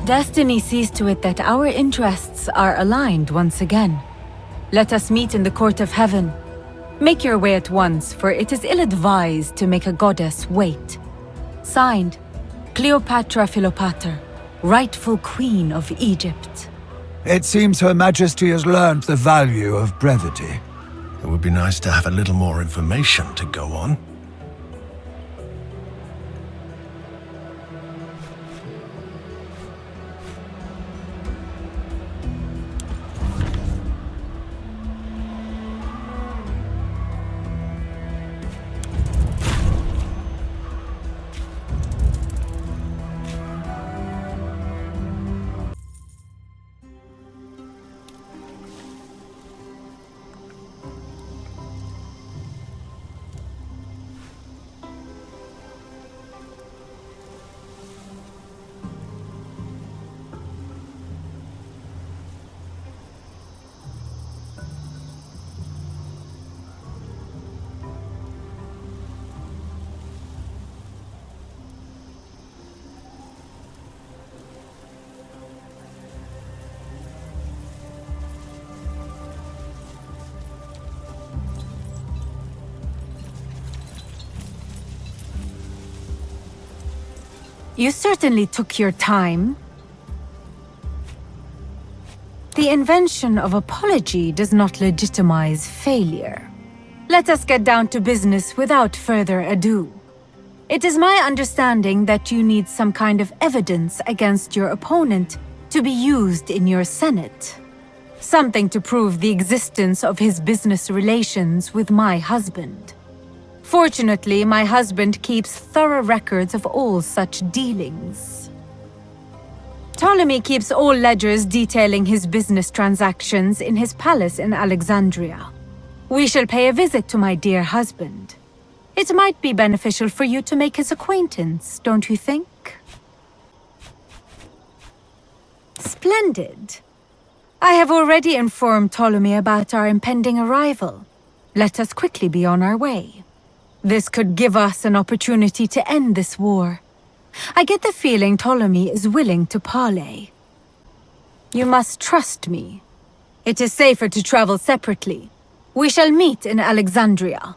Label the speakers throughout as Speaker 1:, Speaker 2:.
Speaker 1: Destiny sees to it that our interests are aligned once again. Let us meet in the court of heaven. Make your way at once, for it is ill-advised to make a goddess wait. Signed, Cleopatra Philopater, rightful queen of Egypt.
Speaker 2: It seems Her Majesty has learned the value of brevity.
Speaker 3: It would be nice to have a little more information to go on.
Speaker 1: You certainly took your time. The invention of apology does not legitimize failure. Let us get down to business without further ado. It is my understanding that you need some kind of evidence against your opponent to be used in your Senate. Something to prove the existence of his business relations with my husband. Fortunately, my husband keeps thorough records of all such dealings. Ptolemy keeps all ledgers detailing his business transactions in his palace in Alexandria. We shall pay a visit to my dear husband. It might be beneficial for you to make his acquaintance, don't you think? Splendid. I have already informed Ptolemy about our impending arrival. Let us quickly be on our way. This could give us an opportunity to end this war. I get the feeling Ptolemy is willing to parley. You must trust me. It is safer to travel separately. We shall meet in Alexandria.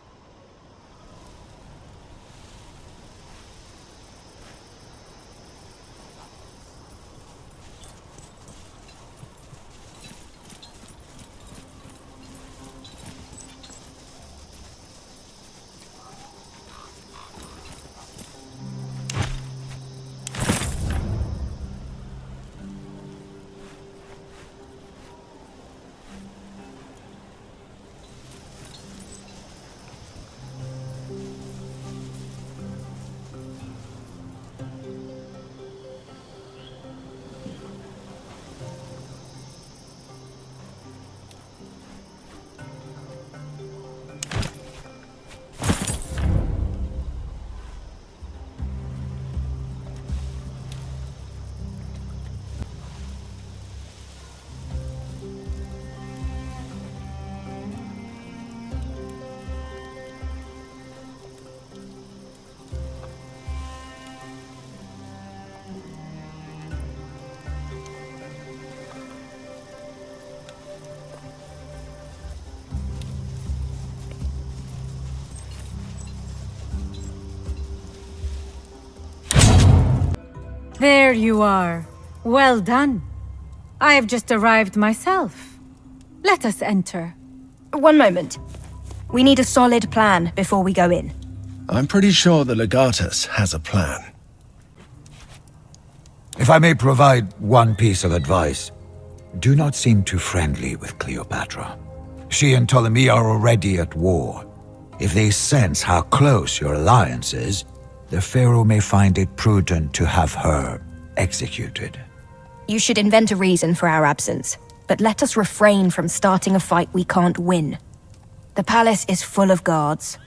Speaker 1: There you are. Well done. I have just arrived myself. Let us enter.
Speaker 4: One moment. We need a solid plan before we go in.
Speaker 3: I'm pretty sure the Legatus has a plan.
Speaker 2: If I may provide one piece of advice, do not seem too friendly with Cleopatra. She and Ptolemy are already at war. If they sense how close your alliance is, the Pharaoh may find it prudent to have her executed.
Speaker 4: You should invent a reason for our absence, but let us refrain from starting a fight we can't win. The palace is full of guards.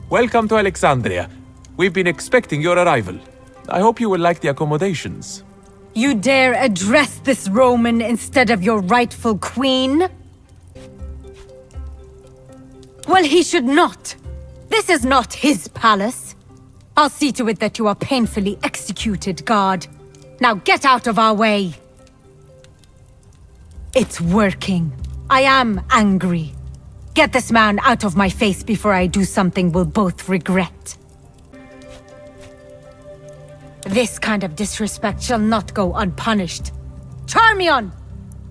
Speaker 5: Welcome to Alexandria. We've been expecting your arrival. I hope you will like the accommodations.
Speaker 1: You dare address this Roman instead of your rightful queen? Well, he should not. This is not his palace. I'll see to it that you are painfully executed, guard. Now get out of our way. It's working. I am angry. Get this man out of my face before I do something we'll both regret. This kind of disrespect shall not go unpunished. Charmion!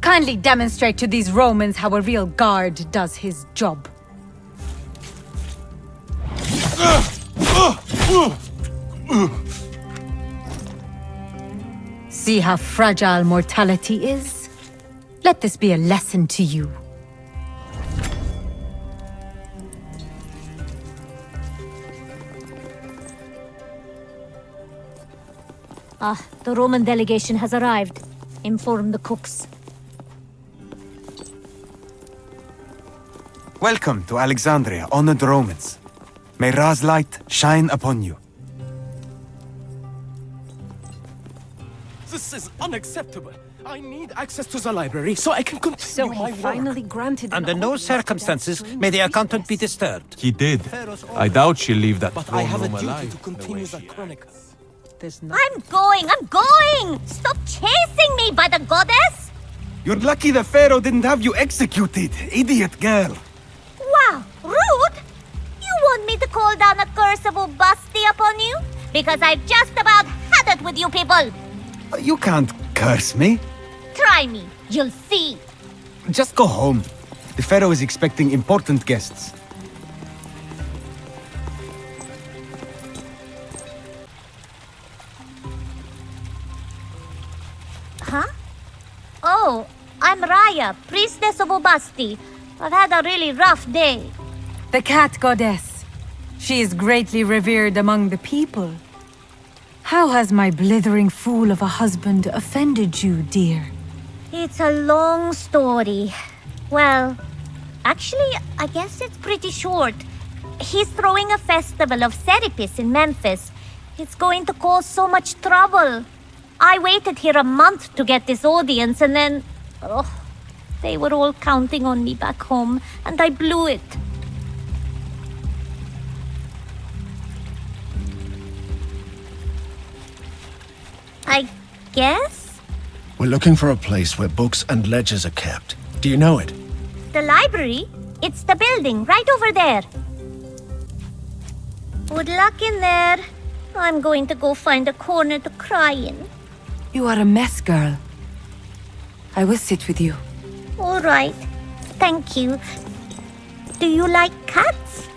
Speaker 1: Kindly demonstrate to these Romans how a real guard does his job. See how fragile mortality is? Let this be a lesson to you.
Speaker 6: The Roman delegation has arrived. Inform the cooks.
Speaker 7: Welcome to Alexandria, honored Romans. May Ra's light shine upon you.
Speaker 3: This is unacceptable. I need access to the library so I can continue my work.
Speaker 6: Granted.
Speaker 8: Under no circumstances may their content be disturbed.
Speaker 5: He did. I doubt she'll leave that
Speaker 3: But I
Speaker 5: throne
Speaker 3: have a
Speaker 5: room
Speaker 3: duty
Speaker 5: alive
Speaker 3: to continue the chronicle.
Speaker 6: I'm going! Stop chasing me by the goddess!
Speaker 7: You're lucky the Pharaoh didn't have you executed, idiot girl.
Speaker 6: Wow, rude! You want me to call down a curse of Ubasti upon you? Because I've just about had it with you people!
Speaker 7: You can't curse me.
Speaker 6: Try me, you'll see!
Speaker 7: Just go home. The Pharaoh is expecting important guests.
Speaker 6: Huh? Oh, I'm Raya, priestess of Ubasti. I've had a really rough day.
Speaker 1: The cat goddess. She is greatly revered among the people. How has my blithering fool of a husband offended you, dear?
Speaker 6: It's a long story. Well, actually, I guess it's pretty short. He's throwing a festival of Serapis in Memphis. It's going to cause so much trouble. I waited here a month to get this audience and then... Oh, they were all counting on me back home, and I blew it. I guess?
Speaker 3: We're looking for a place where books and ledgers are kept. Do you know it?
Speaker 6: The library? It's the building right over there. Good luck in there. I'm going to go find a corner to cry in.
Speaker 1: You are a mess, girl. I will sit with you.
Speaker 6: All right. Thank you. Do you like cats?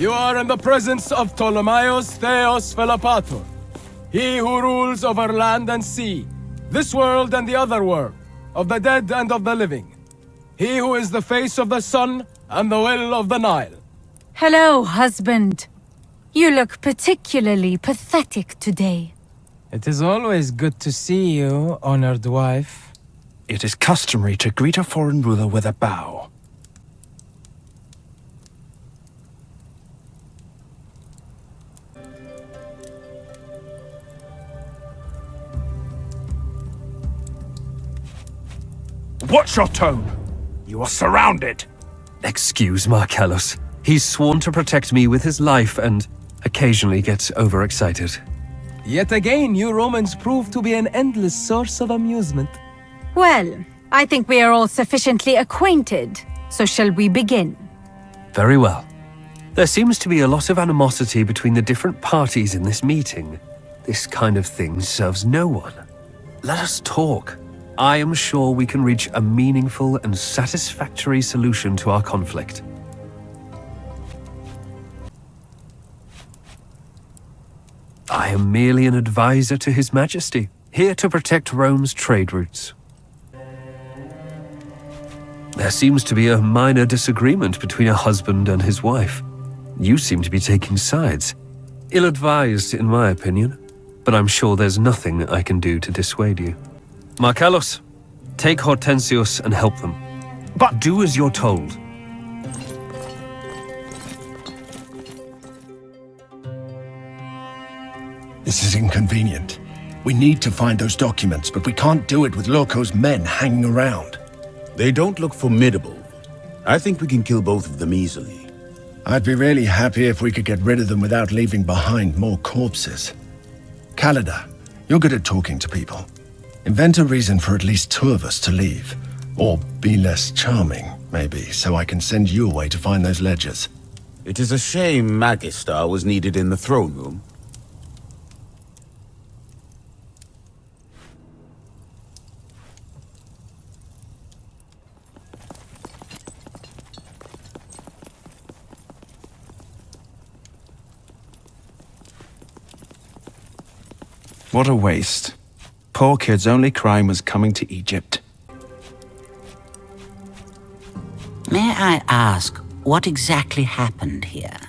Speaker 9: You are in the presence of Ptolemaeus Theos Philopator, he who rules over land and sea, this world and the other world, of the dead and of the living. He who is the face of the sun and the will of the Nile.
Speaker 1: Hello, husband. You look particularly pathetic today.
Speaker 10: It is always good to see you, honored wife.
Speaker 3: It is customary to greet a foreign ruler with a bow.
Speaker 11: Watch your tone! You are surrounded!
Speaker 12: Excuse Marcellus. He's sworn to protect me with his life and occasionally gets overexcited.
Speaker 10: Yet again, you Romans prove to be an endless source of amusement.
Speaker 1: Well, I think we are all sufficiently acquainted, so shall we begin?
Speaker 12: Very well. There seems to be a lot of animosity between the different parties in this meeting. This kind of thing serves no one. Let us talk. I am sure we can reach a meaningful and satisfactory solution to our conflict. I am merely an advisor to His Majesty, here to protect Rome's trade routes. There seems to be a minor disagreement between a husband and his wife. You seem to be taking sides. Ill-advised, in my opinion, but I'm sure there's nothing I can do to dissuade you. Marcellos, take Hortensius and help them. But do as you're told.
Speaker 11: This is inconvenient. We need to find those documents, but we can't do it with Loco's men hanging around.
Speaker 13: They don't look formidable. I think we can kill both of them easily.
Speaker 11: I'd be really happy if we could get rid of them without leaving behind more corpses. Calida, you're good at talking to people. Invent a reason for at least 2 of us to leave. Or be less charming, maybe, so I can send you away to find those ledgers.
Speaker 13: It is a shame Magister was needed in the throne room.
Speaker 7: What a waste. Poor kid's only crime was coming to Egypt.
Speaker 14: May I ask, what exactly happened here?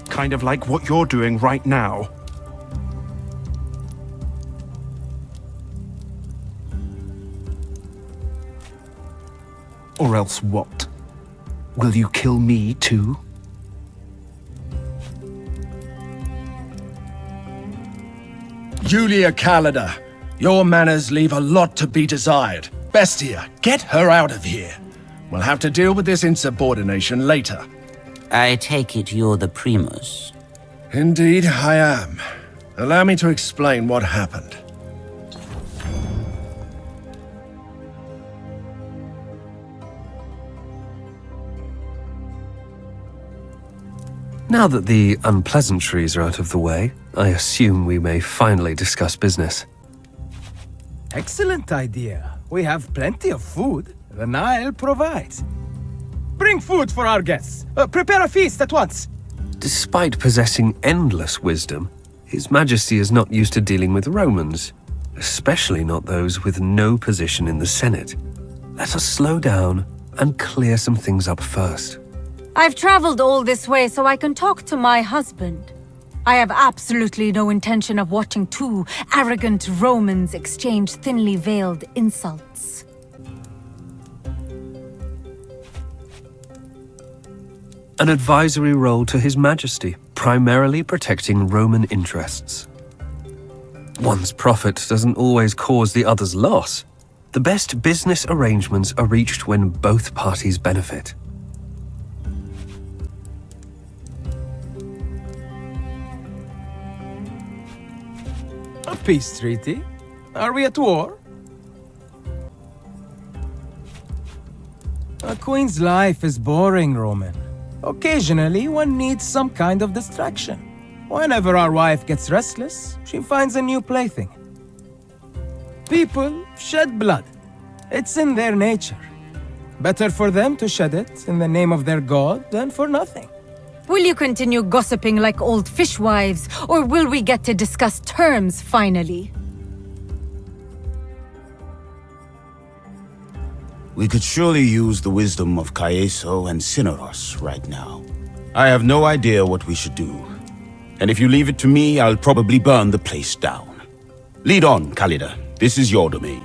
Speaker 7: Kind of like what you're doing right now. Or else what? Will you kill me too?
Speaker 11: Julia Calida, your manners leave a lot to be desired. Bestia, get her out of here. We'll have to deal with this insubordination later.
Speaker 14: I take it you're the primus.
Speaker 11: Indeed, I am. Allow me to explain what happened.
Speaker 12: Now that the unpleasantries are out of the way, I assume we may finally discuss business.
Speaker 9: Excellent idea. We have plenty of food. The Nile provides. Bring food for our guests. Prepare a feast at once.
Speaker 12: Despite possessing endless wisdom, His Majesty is not used to dealing with Romans, especially not those with no position in the Senate. Let us slow down and clear some things up first.
Speaker 1: I've traveled all this way so I can talk to my husband. I have absolutely no intention of watching 2 arrogant Romans exchange thinly veiled insults.
Speaker 12: An advisory role to His Majesty, primarily protecting Roman interests. One's profit doesn't always cause the other's loss. The best business arrangements are reached when both parties benefit.
Speaker 9: A peace treaty? Are we at war? A queen's life is boring, Roman. Occasionally, one needs some kind of distraction. Whenever our wife gets restless, she finds a new plaything. People shed blood. It's in their nature. Better for them to shed it in the name of their god than for nothing.
Speaker 1: Will you continue gossiping like old fishwives, or will we get to discuss terms finally?
Speaker 13: We could surely use the wisdom of Caeso and Cineros right now. I have no idea what we should do. And if you leave it to me, I'll probably burn the place down. Lead on, Calida. This is your domain.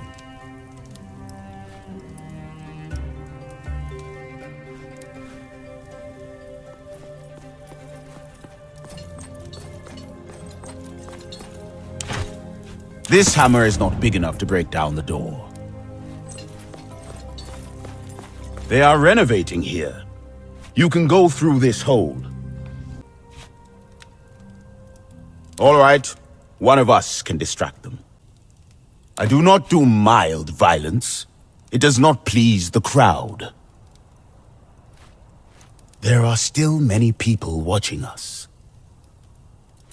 Speaker 13: This hammer is not big enough to break down the door. They are renovating here. You can go through this hole. All right, one of us can distract them. I do not do mild violence. It does not please the crowd. There are still many people watching us.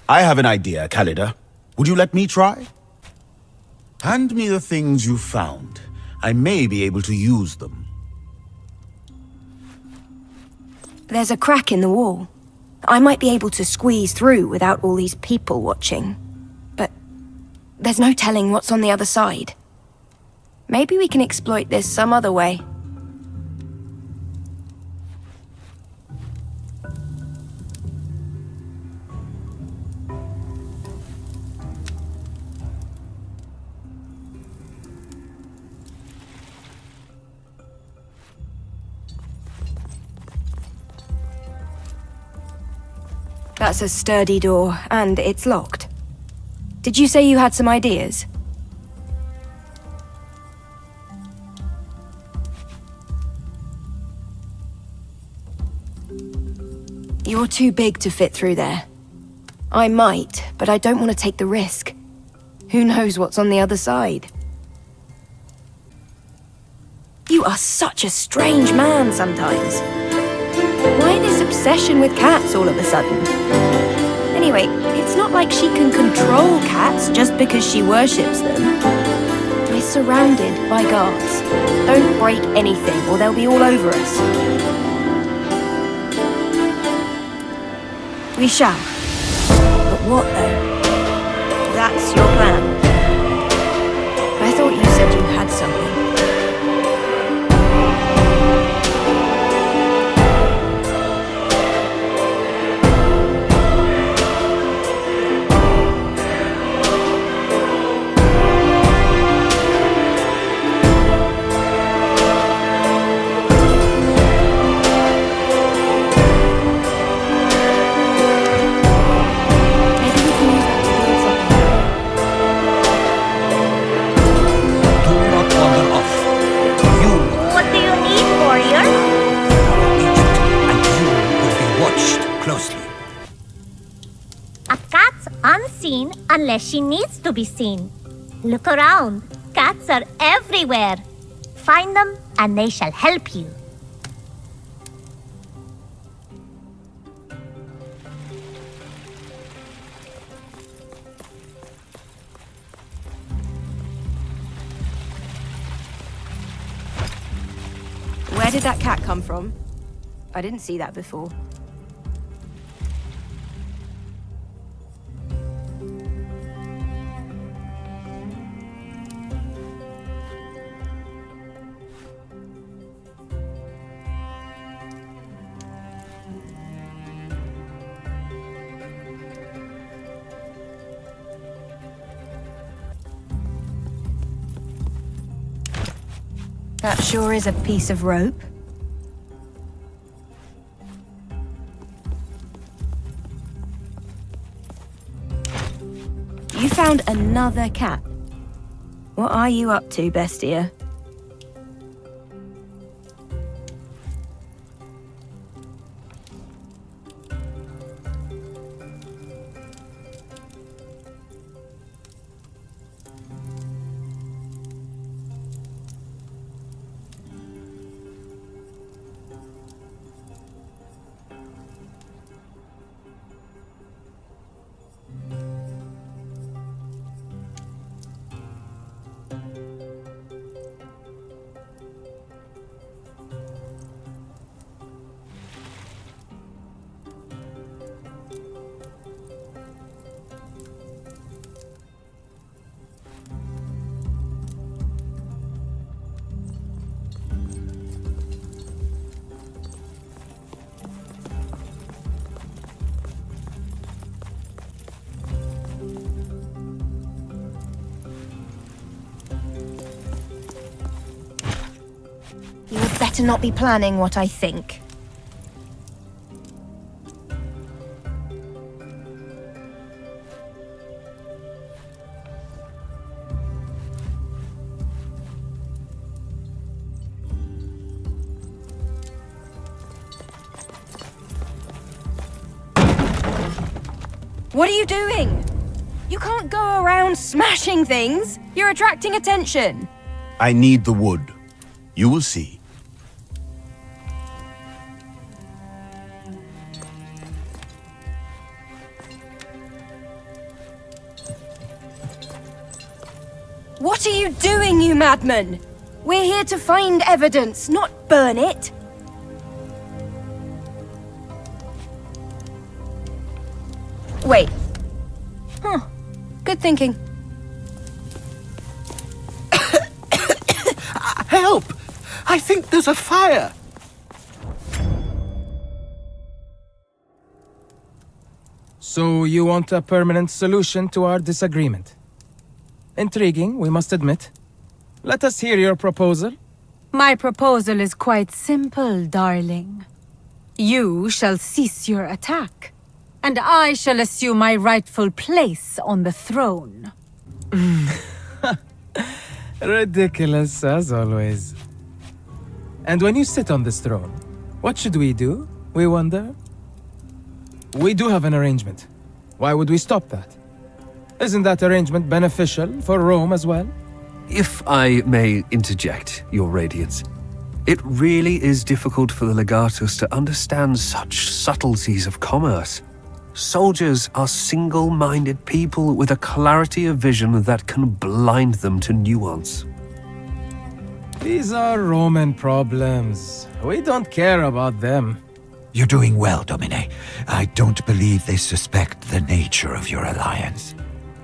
Speaker 13: I have an idea, Calida. Would you let me try? Hand me the things you found. I may be able to use them.
Speaker 4: There's a crack in the wall. I might be able to squeeze through without all these people watching. But there's no telling what's on the other side. Maybe we can exploit this some other way. That's a sturdy door, and it's locked. Did you say you had some ideas? You're too big to fit through there. I might, but I don't want to take the risk. Who knows what's on the other side? You are such a strange man sometimes. Why this obsession with cats all of a sudden? Anyway, it's not like she can control cats just because she worships them. We're surrounded by guards. Don't break anything or they'll be all over us. We shall. But what though? That's your plan. I thought you said you had something.
Speaker 6: Unless she needs to be seen. Look around. Cats are everywhere. Find them and they shall help you.
Speaker 4: Where did that cat come from? I didn't see that before. That sure is a piece of rope. You found another cat. What are you up to, bestia? You would better not be planning what I think. What are you doing? You can't go around smashing things. You're attracting attention.
Speaker 13: I need the wood. You will see.
Speaker 4: What are you doing, you madman? We're here to find evidence, not burn it. Wait. Huh. Good thinking.
Speaker 7: I think there's a fire!
Speaker 9: So you want a permanent solution to our disagreement? Intriguing, we must admit. Let us hear your proposal.
Speaker 1: My proposal is quite simple, darling. You shall cease your attack, and I shall assume my rightful place on the throne.
Speaker 9: Ridiculous, as always. And when you sit on this throne, what should we do, we wonder? We do have an arrangement. Why would we stop that? Isn't that arrangement beneficial for Rome as well?
Speaker 12: If I may interject, Your Radiance, it really is difficult for the legatus to understand such subtleties of commerce. Soldiers are single-minded people with a clarity of vision that can blind them to nuance.
Speaker 9: These are Roman problems. We don't care about them.
Speaker 2: You're doing well, Domine. I don't believe they suspect the nature of your alliance.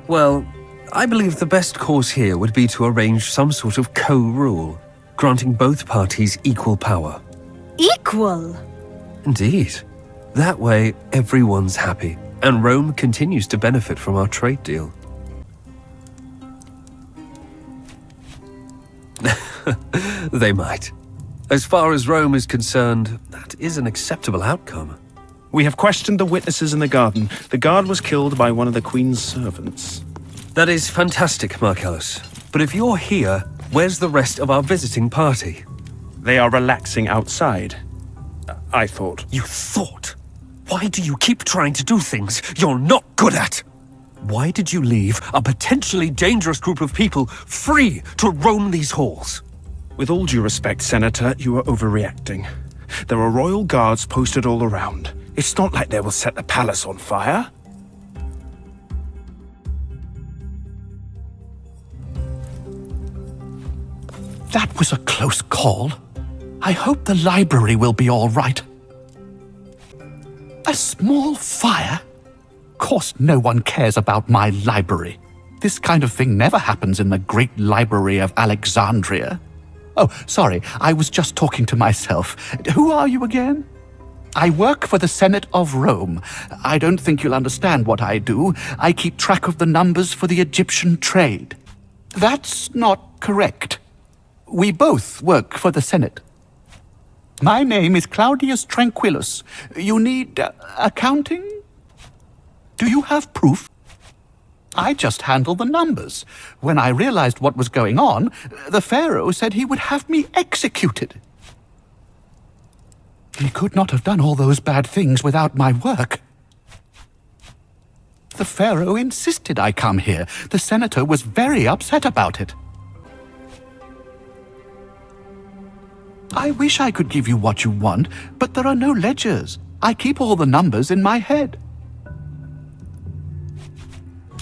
Speaker 12: Well, I believe the best course here would be to arrange some sort of co-rule, granting both parties equal power.
Speaker 1: Equal?
Speaker 12: Indeed. That way, everyone's happy, and Rome continues to benefit from our trade deal. They might. As far as Rome is concerned, that is an acceptable outcome.
Speaker 7: We have questioned the witnesses in the garden. The guard was killed by one of the Queen's servants.
Speaker 12: That is fantastic, Marcellus. But if you're here, where's the rest of our visiting party?
Speaker 7: They are relaxing outside. I thought.
Speaker 12: You thought? Why do you keep trying to do things you're not good at? Why did you leave a potentially dangerous group of people free to roam these halls?
Speaker 7: With all due respect, Senator, you are overreacting. There are royal guards posted all around. It's not like they will set the palace on fire.
Speaker 15: That was a close call. I hope the library will be all right. A small fire? Of course no one cares about my library. This kind of thing never happens in the great library of Alexandria. Oh, sorry, I was just talking to myself. Who are you again? I work for the Senate of Rome. I don't think you'll understand what I do. I keep track of the numbers for the Egyptian trade. That's not correct. We both work for the Senate. My name is Claudius Tranquillus. You need accounting? Do you have proof? I just handle the numbers. When I realized what was going on, the Pharaoh said he would have me executed. He could not have done all those bad things without my work. The Pharaoh insisted I come here. The senator was very upset about it. I wish I could give you what you want, but there are no ledgers. I keep all the numbers in my head.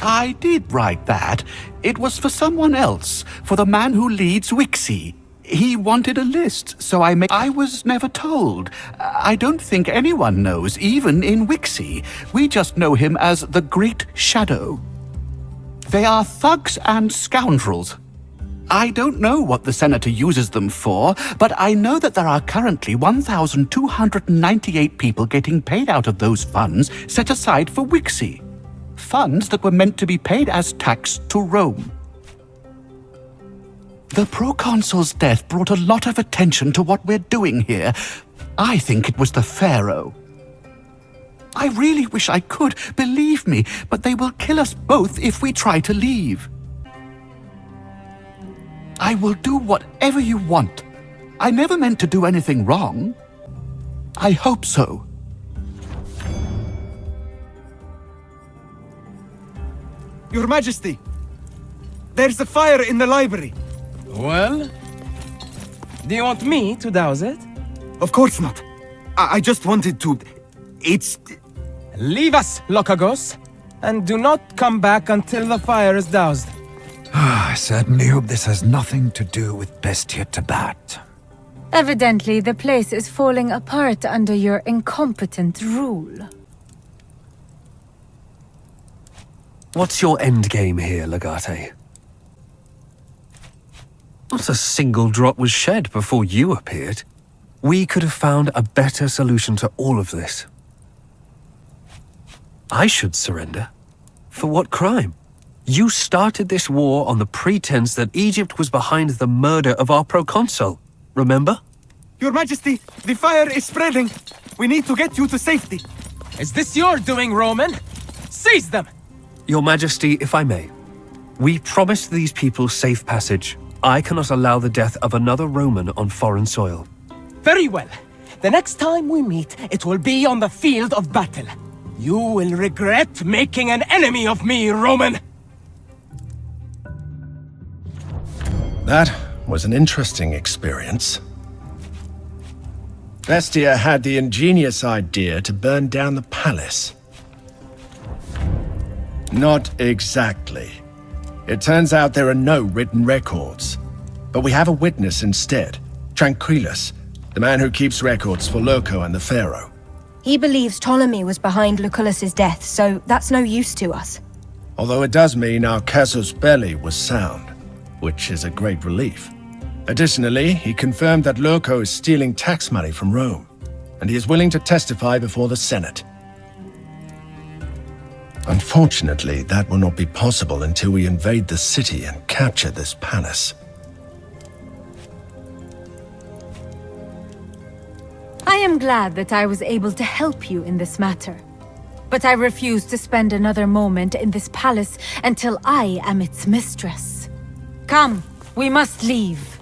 Speaker 15: I did write that. It was for someone else, for the man who leads Wixie. He wanted a list, so I was never told. I don't think anyone knows, even in Wixie. We just know him as the Great Shadow. They are thugs and scoundrels. I don't know what the senator uses them for, but I know that there are currently 1,298 people getting paid out of those funds set aside for Wixie. Funds that were meant to be paid as tax to Rome. The proconsul's death brought a lot of attention to what we're doing here. I think it was the Pharaoh. I really wish I could, believe me, but they will kill us both if we try to leave. I will do whatever you want. I never meant to do anything wrong. I hope so.
Speaker 16: Your Majesty, there's a fire in the library.
Speaker 9: Well? Do you want me to douse it?
Speaker 16: Of course not. I just wanted to... It's...
Speaker 9: Leave us, Lokagos, and do not come back until the fire is doused.
Speaker 2: I certainly hope this has nothing to do with Bestia Tabat.
Speaker 1: Evidently, the place is falling apart under your incompetent rule.
Speaker 12: What's your endgame here, Legate? Not a single drop was shed before you appeared. We could have found a better solution to all of this. I should surrender. For what crime? You started this war on the pretense that Egypt was behind the murder of our proconsul, remember?
Speaker 16: Your Majesty, the fire is spreading. We need to get you to safety.
Speaker 3: Is this your doing, Roman? Seize them!
Speaker 12: Your Majesty, if I may, we promised these people safe passage. I cannot allow the death of another Roman on foreign soil.
Speaker 3: Very well. The next time we meet, it will be on the field of battle. You will regret making an enemy of me, Roman!
Speaker 11: That was an interesting experience. Bestia had the ingenious idea to burn down the palace. Not exactly. It turns out there are no written records. But we have a witness instead, Tranquillus, the man who keeps records for Loco and the Pharaoh.
Speaker 4: He believes Ptolemy was behind Lucullus's death, so that's no use to us.
Speaker 11: Although it does mean our casus belli was sound, which is a great relief. Additionally, he confirmed that Loco is stealing tax money from Rome, and he is willing to testify before the Senate. Unfortunately, that will not be possible until we invade the city and capture this palace.
Speaker 1: I am glad that I was able to help you in this matter. But I refuse to spend another moment in this palace until I am its mistress. Come, we must leave.